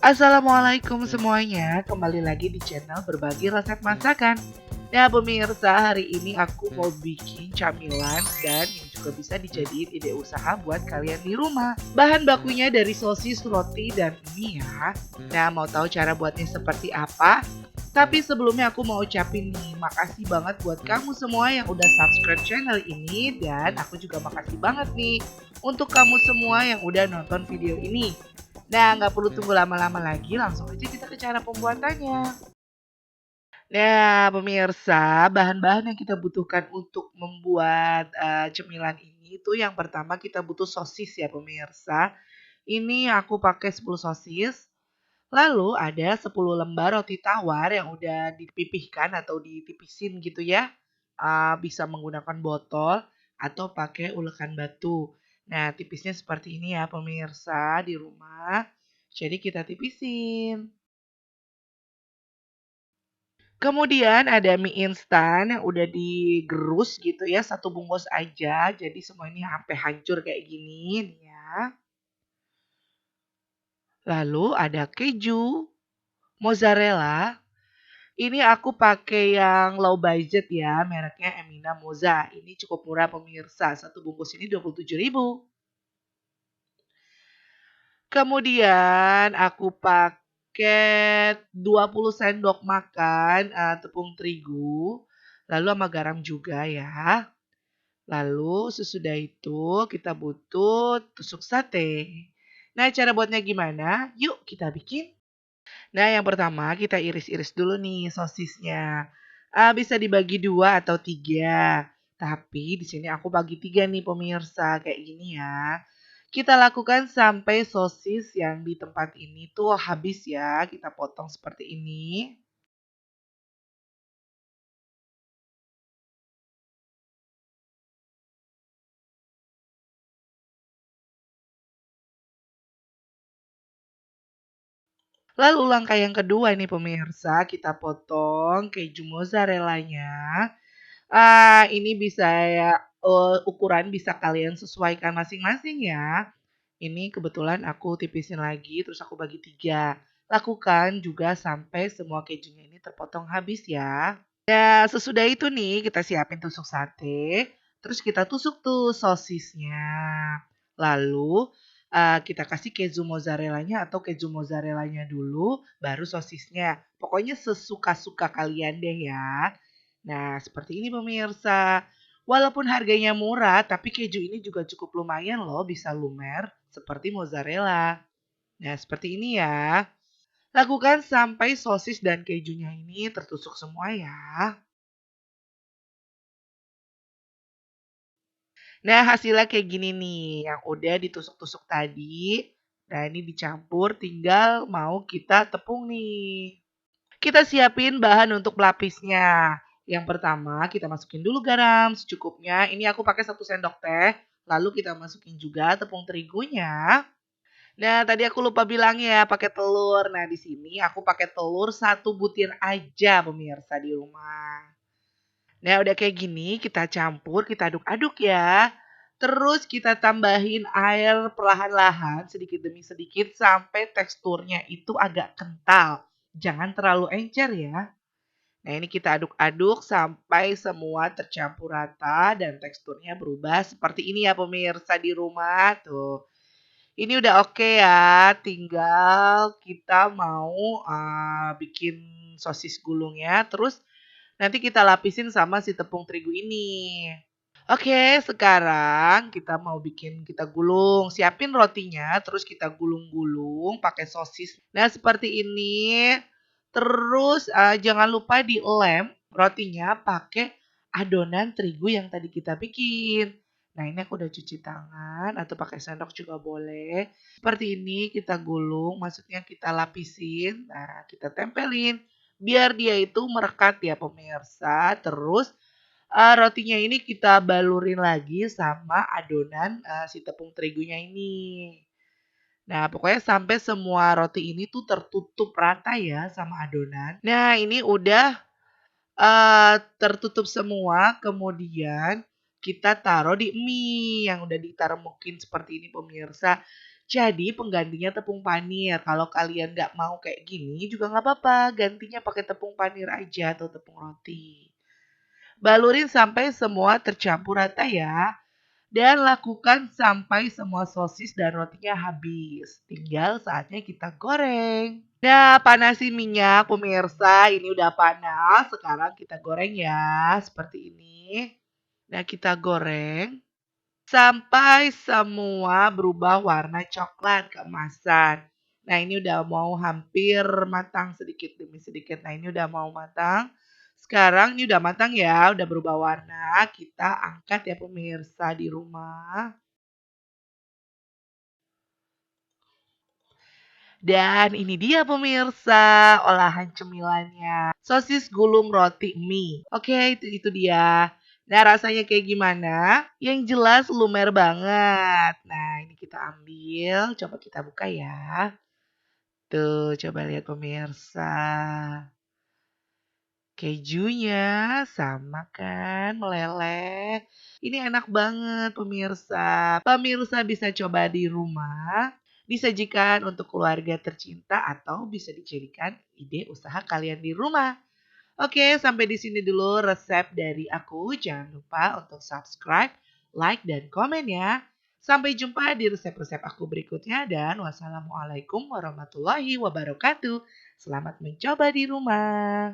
Assalamualaikum semuanya, kembali lagi di channel berbagi resep masakan. Nah pemirsa, hari ini aku mau bikin camilan dan yang juga bisa dijadiin ide usaha buat kalian di rumah. Bahan bakunya dari sosis, roti, dan mie ya. Nah mau tahu cara buatnya seperti apa? Tapi sebelumnya aku mau ucapin nih, makasih banget buat kamu semua yang udah subscribe channel ini. Dan aku juga makasih banget nih untuk kamu semua yang udah nonton video ini. Nah, nggak perlu tunggu lama-lama lagi, langsung aja kita ke cara pembuatannya. Nah, pemirsa, bahan-bahan yang kita butuhkan untuk membuat cemilan ini itu yang pertama kita butuh sosis ya pemirsa. Ini aku pakai 10 sosis. Lalu ada 10 lembar roti tawar yang udah dipipihkan atau ditipisin gitu ya. Bisa menggunakan botol atau pakai ulekan batu. Nah, tipisnya seperti ini ya pemirsa di rumah. Jadi kita tipisin. Kemudian ada mie instan yang udah digerus gitu ya, satu bungkus aja. Jadi semua ini sampai hancur kayak gini nih ya. Lalu ada keju, mozzarella. Ini aku pakai yang low budget ya, mereknya Emina Moza. Ini cukup murah pemirsa, satu bungkus ini 27.000. Kemudian aku pakai 20 sendok makan tepung terigu, lalu sama garam juga ya. Lalu sesudah itu kita butuh tusuk sate. Nah, cara buatnya gimana? Yuk kita bikin. Nah, yang pertama kita iris-iris dulu nih sosisnya. Bisa dibagi 2 atau 3. Tapi di sini aku bagi 3 nih pemirsa, kayak gini ya. Kita lakukan sampai sosis yang di tempat ini tuh habis ya. Kita potong seperti ini. Lalu langkah yang kedua nih pemirsa, kita potong keju mozzarellanya. Ini bisa ya, ukuran bisa kalian sesuaikan masing-masing ya. Ini kebetulan aku tipisin lagi, terus aku bagi 3. Lakukan juga sampai semua kejunya ini terpotong habis ya. Nah, sesudah itu nih kita siapin tusuk sate, terus kita tusuk tuh sosisnya. Lalu kita kasih keju mozzarellanya atau keju mozzarellanya dulu, baru sosisnya. Pokoknya sesuka-suka kalian deh ya. Nah, seperti ini pemirsa. Walaupun harganya murah, tapi keju ini juga cukup lumayan loh, bisa lumer seperti mozzarella. Nah, seperti ini ya. Lakukan sampai sosis dan kejunya ini tertusuk semua ya. Nah, hasilnya kayak gini nih, yang udah ditusuk-tusuk tadi. Nah, ini dicampur, tinggal mau kita tepung nih. Kita siapin bahan untuk pelapisnya. Yang pertama, kita masukin dulu garam secukupnya. Ini aku pakai 1 sendok teh. Lalu kita masukin juga tepung terigunya. Nah, tadi aku lupa bilang ya, pakai telur. Nah, di sini aku pakai telur 1 butir aja pemirsa di rumah. Nah, udah kayak gini, kita campur, kita aduk-aduk ya. Terus kita tambahin air perlahan-lahan, sedikit demi sedikit, sampai teksturnya itu agak kental. Jangan terlalu encer ya. Nah, ini kita aduk-aduk sampai semua tercampur rata dan teksturnya berubah seperti ini ya pemirsa di rumah. Tuh. Ini udah oke ya, tinggal kita mau bikin sosis gulungnya, terus nanti kita lapisin sama si tepung terigu ini. Oke, sekarang kita mau bikin kita gulung. Siapin rotinya, terus kita gulung-gulung pakai sosis. Nah, seperti ini. Terus jangan lupa dilem rotinya pakai adonan terigu yang tadi kita bikin. Nah, ini aku udah cuci tangan atau pakai sendok juga boleh. Seperti ini kita gulung, maksudnya kita lapisin. Nah, kita tempelin biar dia itu merekat ya pemirsa. Terus rotinya ini kita balurin lagi sama adonan, si tepung terigunya ini. Nah, pokoknya sampai semua roti ini tuh tertutup rata ya sama adonan. Nah, ini udah, tertutup semua, kemudian kita taruh di mie yang udah ditaruh mungkin seperti ini pemirsa. Jadi penggantinya tepung panir. Kalau kalian nggak mau kayak gini juga nggak apa-apa. Gantinya pakai tepung panir aja atau tepung roti. Balurin sampai semua tercampur rata ya. Dan lakukan sampai semua sosis dan rotinya habis. Tinggal saatnya kita goreng. Nah, panasi minyak pemirsa. Ini udah panas. Sekarang kita goreng ya. Seperti ini. Nah, kita goreng sampai semua berubah warna coklat keemasan. Nah, ini udah mau hampir matang sedikit demi sedikit. Nah, ini udah mau matang. Sekarang ini udah matang ya, udah berubah warna. Kita angkat ya pemirsa di rumah. Dan ini dia pemirsa olahan cemilannya. Sosis gulung roti mie. Oke, itu dia. Nah, rasanya kayak gimana? Yang jelas lumer banget. Nah, ini kita ambil. Coba kita buka ya. Tuh, coba lihat pemirsa. Kejunya sama kan meleleh. Ini enak banget pemirsa. Pemirsa bisa coba di rumah. Disajikan untuk keluarga tercinta atau bisa dijadikan ide usaha kalian di rumah. Oke, sampai di sini dulu resep dari aku. Jangan lupa untuk subscribe, like, dan komen ya. Sampai jumpa di resep-resep aku berikutnya dan wassalamualaikum warahmatullahi wabarakatuh. Selamat mencoba di rumah.